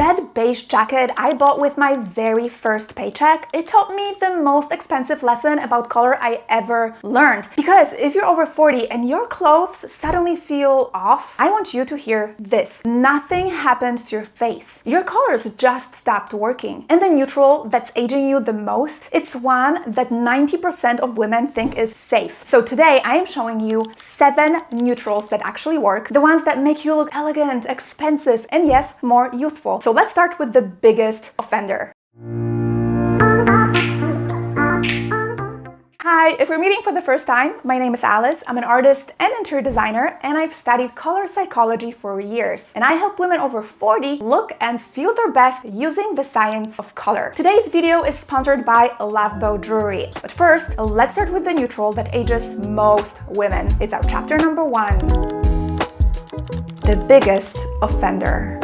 That beige jacket I bought with my very first paycheck, it taught me the most expensive lesson about color I ever learned. Because if you're over 40 and your clothes suddenly feel off, I want you to hear this. Nothing happened to your face. Your colors just stopped working. And the neutral that's aging you the most, it's one that 90% of women think is safe. So today I am showing you 7 neutrals that actually work, the ones that make you look elegant, expensive, and yes, more youthful. So let's start with the biggest offender. Hi, if we're meeting for the first time, my name is Alice. I'm an artist and interior designer, and I've studied color psychology for years. And I help women over 40 look and feel their best using the science of color. Today's video is sponsored by Lovebow Jewelry. But first, let's start with the neutral that ages most women. It's our chapter number 1. The biggest offender.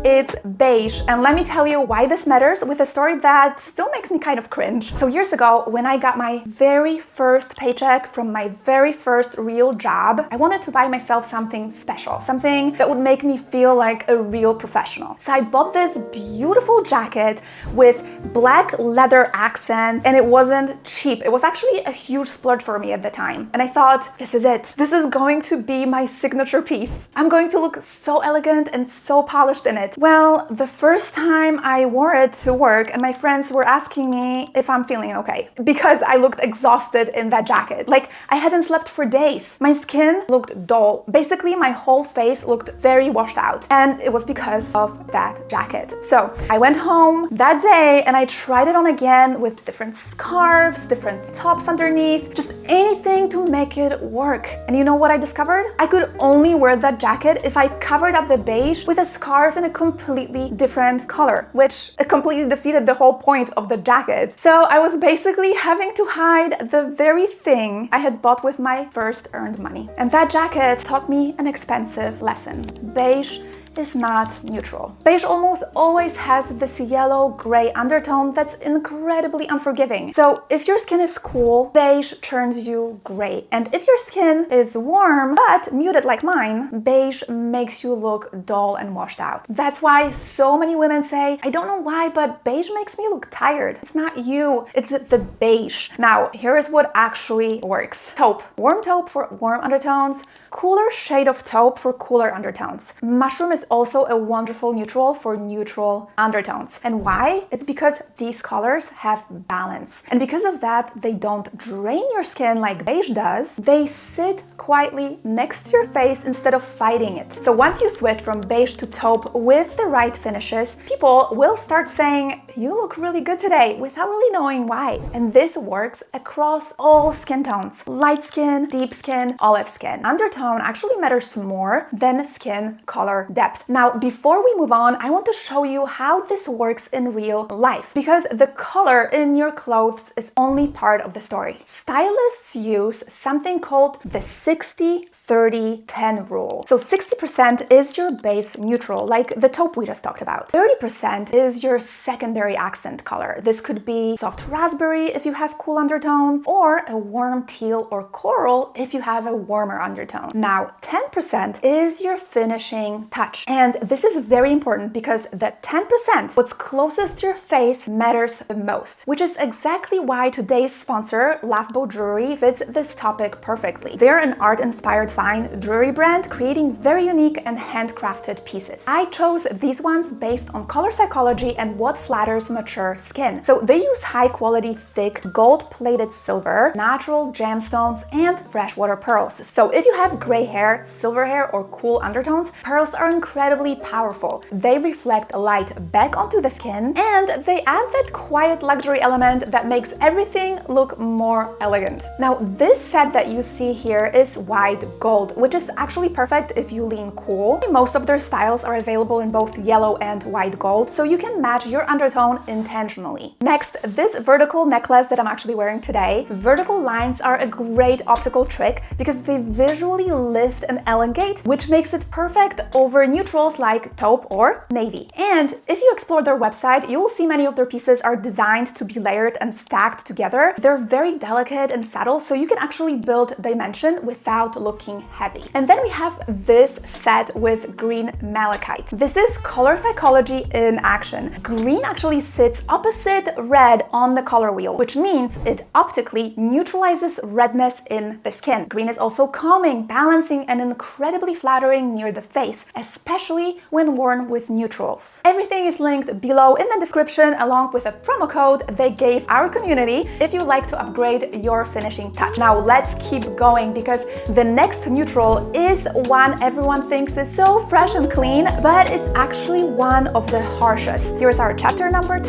It's beige, and let me tell you why this matters with a story that still makes me kind of cringe. So years ago, when I got my very first paycheck from my very first real job, I wanted to buy myself something special, something that would make me feel like a real professional. So I bought this beautiful jacket with black leather accents, and it wasn't cheap. It was actually a huge splurge for me at the time. And I thought, this is it. This is going to be my signature piece. I'm going to look so elegant and so polished in it. Well, the first time I wore it to work, and my friends were asking me if I'm feeling okay because I looked exhausted in that jacket. Like, I hadn't slept for days. My skin looked dull. Basically, my whole face looked very washed out, and it was because of that jacket. So I went home that day and I tried it on again with different scarves, different tops underneath, just anything to make it work. And you know what I discovered? I could only wear that jacket if I covered up the beige with a scarf in a completely different color, which completely defeated the whole point of the jacket. So I was basically having to hide the very thing I had bought with my first earned money. And that jacket taught me an expensive lesson. Beige is not neutral. Beige almost always has this yellow-gray undertone that's incredibly unforgiving. So if your skin is cool, beige turns you gray. And if your skin is warm but muted like mine, beige makes you look dull and washed out. That's why so many women say, I don't know why, but beige makes me look tired. It's not you, it's the beige. Now, here is what actually works. Taupe. Warm taupe for warm undertones, cooler shade of taupe for cooler undertones. Mushroom is also a wonderful neutral for neutral undertones. And why? It's because these colors have balance. And because of that, they don't drain your skin like beige does. They sit quietly next to your face instead of fighting it. So once you switch from beige to taupe with the right finishes, people will start saying, you look really good today, without really knowing why. And this works across all skin tones. Light skin, deep skin, olive skin. Undertone actually matters more than skin color depth. Now, before we move on, I want to show you how this works in real life, because the color in your clothes is only part of the story. Stylists use something called the 60-30-10 rule. So 60% is your base neutral, like the taupe we just talked about. 30% is your secondary accent color. This could be soft raspberry if you have cool undertones, or a warm teal or coral if you have a warmer undertone. Now, 10% is your finishing touch. And this is very important because that 10%, what's closest to your face, matters the most, which is exactly why today's sponsor, Lovebow Jewelry, fits this topic perfectly. They're an art-inspired fine jewelry brand creating very unique and handcrafted pieces. I chose these ones based on color psychology and what flatters mature skin. So they use high-quality, thick, gold-plated silver, natural gemstones, and freshwater pearls. So if you have gray hair, silver hair, or cool undertones, pearls are incredibly powerful. They reflect light back onto the skin, and they add that quiet luxury element that makes everything look more elegant. Now, this set that you see here is white gold, which is actually perfect if you lean cool. Most of their styles are available in both yellow and white gold, so you can match your undertone intentionally. Next, this vertical necklace that I'm actually wearing today. Vertical lines are a great optical trick because they visually lift and elongate, which makes it perfect over neutrals like taupe or navy. And if you explore their website, you will see many of their pieces are designed to be layered and stacked together. They're very delicate and subtle, so you can actually build dimension without looking looking heavy. And then we have this set with green malachite. This is color psychology in action. Green actually sits opposite red on the color wheel, which means it optically neutralizes redness in the skin. Green is also calming, balancing, and incredibly flattering near the face, especially when worn with neutrals. Everything is linked below in the description, along with a promo code they gave our community if you'd like to upgrade your finishing touch. Now let's keep going, because the next neutral is one everyone thinks is so fresh and clean, but it's actually one of the harshest. Here's our chapter number 2.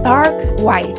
Stark white.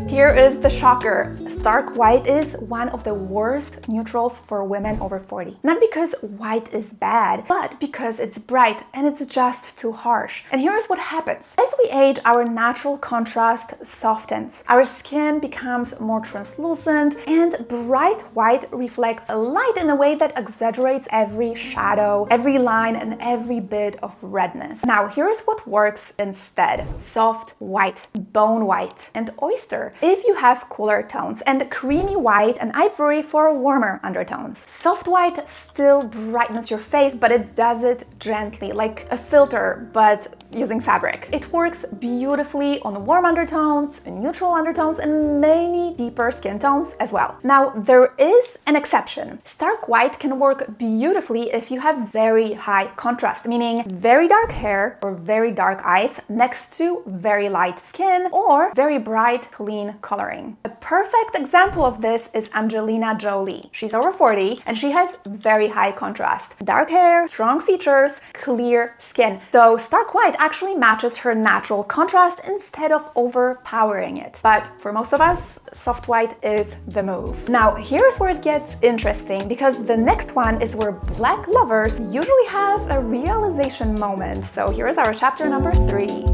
Here is the shocker. Stark white is one of the worst neutrals for women over 40. Not because white is bad, but because it's bright and it's just too harsh. And here's what happens. As we age, our natural contrast softens. Our skin becomes more translucent, and bright white reflects light in a way that exaggerates every shadow, every line, and every bit of redness. Now, here's what works instead. Soft white, bone white, and oyster if you have cooler tones, and creamy white and ivory for warmer undertones. Soft white still brightens your face, but it does it gently, like a filter, but using fabric. It works beautifully on warm undertones, neutral undertones, and many deeper skin tones as well. Now, there is an exception. Stark white can work beautifully if you have very high contrast, meaning very dark hair or very dark eyes next to very light skin or very bright, clean coloring. A perfect example of this is Angelina Jolie. She's over 40 and she has very high contrast. Dark hair, strong features, clear skin. So stark white actually matches her natural contrast instead of overpowering it. But for most of us, soft white is the move. Now, here's where it gets interesting, because the next one is where black lovers usually have a realization moment. So here's our chapter number 3.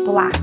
Black.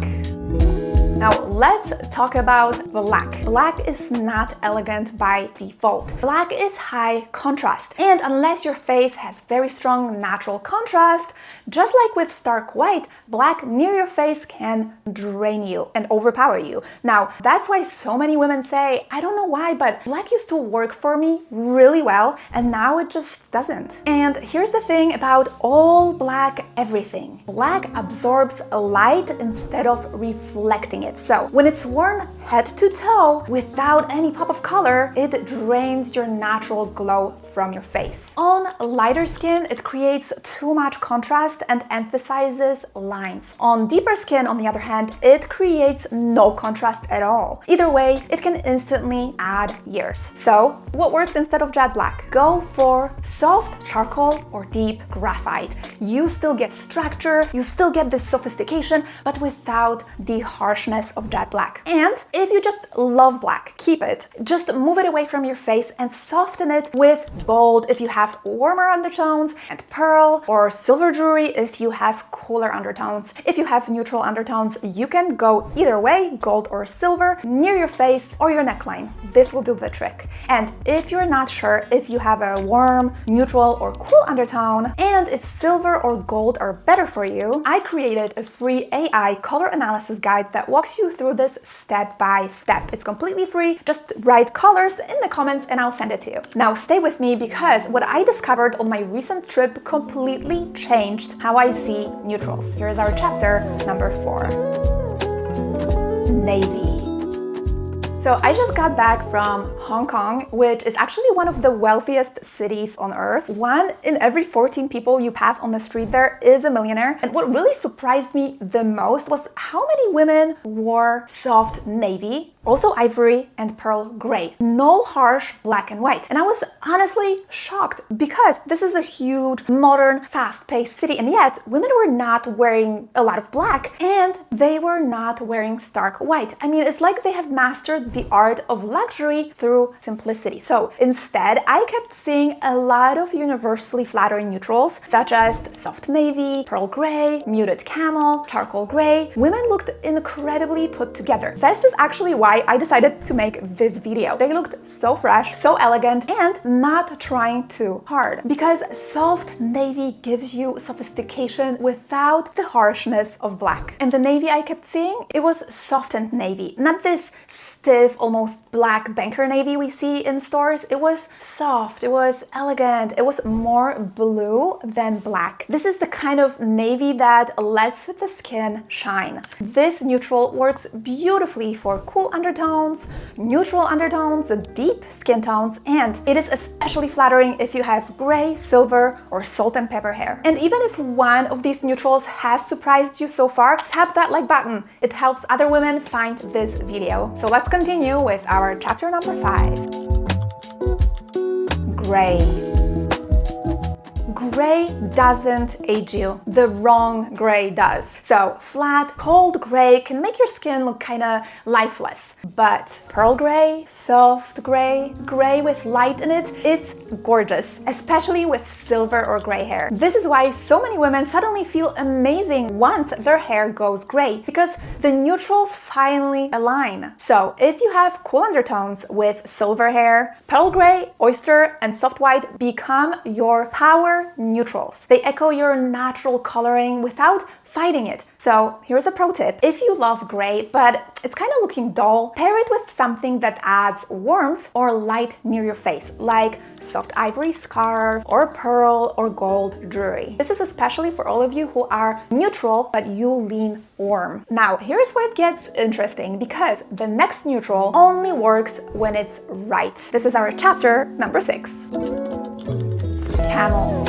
Now let's talk about black. Black is not elegant by default. Black is high contrast, and unless your face has very strong natural contrast, just like with stark white, black near your face can drain you and overpower you. Now, that's why so many women say, I don't know why, but black used to work for me really well, and now it just doesn't. And here's the thing about all black everything. Black absorbs light instead of reflecting it. So when it's worn head to toe without any pop of color, it drains your natural glow from your face. On lighter skin, it creates too much contrast and emphasizes lines. On deeper skin, on the other hand, it creates no contrast at all. Either way, it can instantly add years. So what works instead of jet black? Go for soft charcoal or deep graphite. You still get structure, you still get this sophistication, but without the harshness of jet black. And if you just love black, keep it. Just move it away from your face and soften it with gold if you have warmer undertones, and pearl or silver jewelry if you have cooler undertones. If you have neutral undertones, you can go either way, gold or silver, near your face or your neckline. This will do the trick. And if you're not sure if you have a warm, neutral, or cool undertone, and if silver or gold are better for you, I created a free AI color analysis guide that walks you through this step by step. It's completely free. Just write colors in the comments and I'll send it to you. Now stay with me, because what I discovered on my recent trip completely changed how I see neutrals. Here's our chapter number 4. Navy. So I just got back from Hong Kong, which is actually one of the wealthiest cities on earth. 1 in every 14 people you pass on the street there is a millionaire. And what really surprised me the most was how many women wore soft navy, also ivory and pearl gray. No harsh black and white. And I was honestly shocked, because this is a huge, modern, fast-paced city, and yet women were not wearing a lot of black, and they were not wearing stark white. I mean, it's like they have mastered the art of luxury through simplicity. So instead, I kept seeing a lot of universally flattering neutrals, such as soft navy, pearl gray, muted camel, charcoal gray. Women looked incredibly put together. This is actually why why I decided to make this video. They looked so fresh, so elegant, and not trying too hard. Because soft navy gives you sophistication without the harshness of black. And the navy I kept seeing, it was softened navy, not this stiff, almost black banker navy we see in stores. It was soft, it was elegant, it was more blue than black. This is the kind of navy that lets the skin shine. This neutral works beautifully for cool undertones, neutral undertones, deep skin tones, and it is especially flattering if you have gray, silver, or salt and pepper hair. And even if one of these neutrals has surprised you so far, tap that like button. It helps other women find this video. So let's continue with our chapter number 5. Gray. Gray doesn't age you. The wrong gray does. So flat, cold gray can make your skin look kind of lifeless. But pearl gray, soft gray, gray with light in it, it's gorgeous, especially with silver or gray hair. This is why so many women suddenly feel amazing once their hair goes gray, because the neutrals finally align. So if you have cool undertones with silver hair, pearl gray, oyster, and soft white become your power neutrals. They echo your natural coloring without fighting it. So here's a pro tip. If you love gray, but it's kind of looking dull, pair it with something that adds warmth or light near your face, like soft ivory scarf or pearl or gold jewelry. This is especially for all of you who are neutral, but you lean warm. Now, here's where it gets interesting, because the next neutral only works when it's right. This is our chapter number 6. Camel.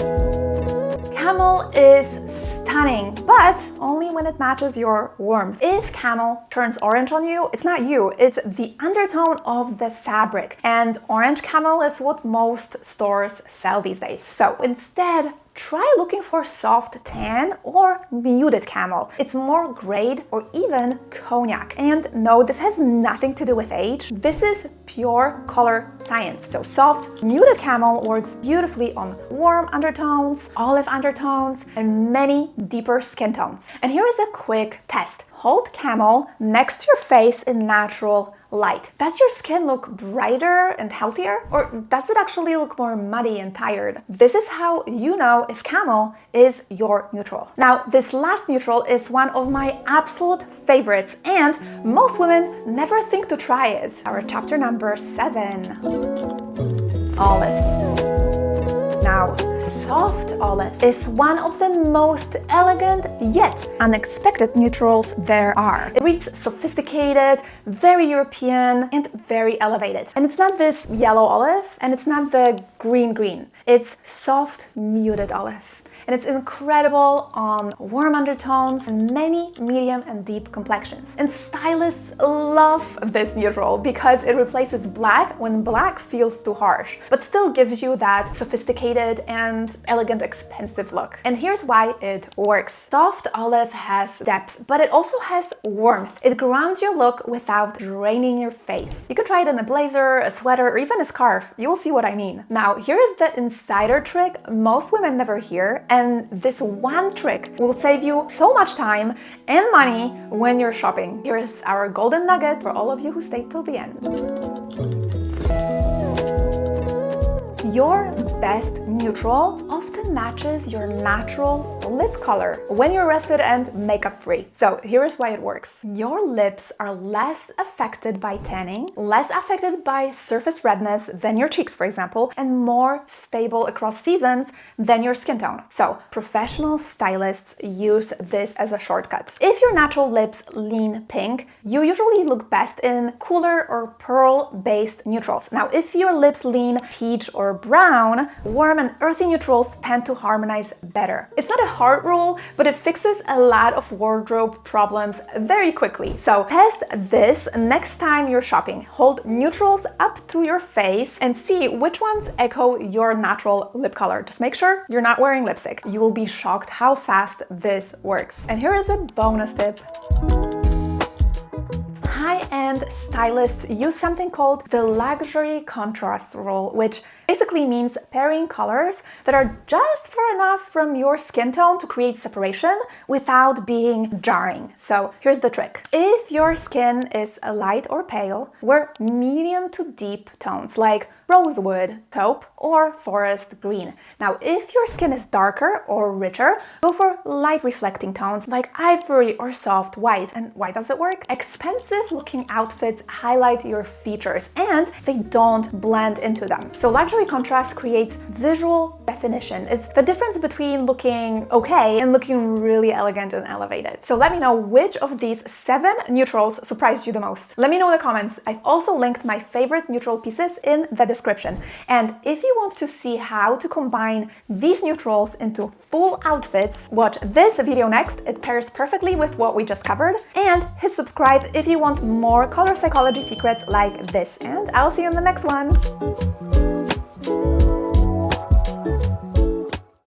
Camel is stunning, but only when it matches your warmth. If camel turns orange on you, it's not you, it's the undertone of the fabric. And orange camel is what most stores sell these days. So instead, try looking for soft tan or muted camel. It's more grade or even cognac. And no, this has nothing to do with age. This is pure color science. So soft, muted camel works beautifully on warm undertones, olive undertones, and many deeper skin tones. And here is a quick test. Hold camel next to your face in natural light. Does your skin look brighter and healthier, or does it actually look more muddy and tired? This is how you know if camel is your neutral. Now, this last neutral is one of my absolute favorites, and most women never think to try it. Our chapter number 7. Olive. Now, soft olive is one of the most elegant yet unexpected neutrals there are. It reads sophisticated, very European, and very elevated. And it's not this yellow olive, and it's not the green. It's soft, muted olive. And it's incredible on warm undertones and many medium and deep complexions. And stylists love this neutral because it replaces black when black feels too harsh, but still gives you that sophisticated and elegant, expensive look. And here's why it works. Soft olive has depth, but it also has warmth. It grounds your look without draining your face. You could try it in a blazer, a sweater, or even a scarf. You'll see what I mean. Now, here is the insider trick most women never hear, and this one trick will save you so much time and money when you're shopping. Here is our golden nugget for all of you who stayed till the end. Your best neutral often matches your natural lip color when you're rested and makeup free. So here's why it works. Your lips are less affected by tanning, less affected by surface redness than your cheeks, for example, and more stable across seasons than your skin tone. So professional stylists use this as a shortcut. If your natural lips lean pink, you usually look best in cooler or pearl-based neutrals. Now, if your lips lean peach or brown, warm and earthy neutrals tend to harmonize better. It's not a hard rule, but it fixes a lot of wardrobe problems very quickly. So test this next time you're shopping. Hold neutrals up to your face and see which ones echo your natural lip color. Just make sure you're not wearing lipstick. You will be shocked how fast this works. And here is a bonus tip. High-end stylists use something called the luxury contrast rule, which Basically means pairing colors that are just far enough from your skin tone to create separation without being jarring. So here's the trick. If your skin is light or pale, wear medium to deep tones like rosewood, taupe, or forest green. Now, if your skin is darker or richer, go for light reflecting tones like ivory or soft white. And why does it work? Expensive looking outfits highlight your features and they don't blend into them. So luxury contrast creates visual definition. It's the difference between looking okay and looking really elegant and elevated. So let me know which of these 7 neutrals surprised you the most. Let me know in the comments. I've also linked my favorite neutral pieces in the description. And if you want to see how to combine these neutrals into full outfits, watch this video next. It pairs perfectly with what we just covered. And hit subscribe if you want more color psychology secrets like this. And I'll see you in the next one.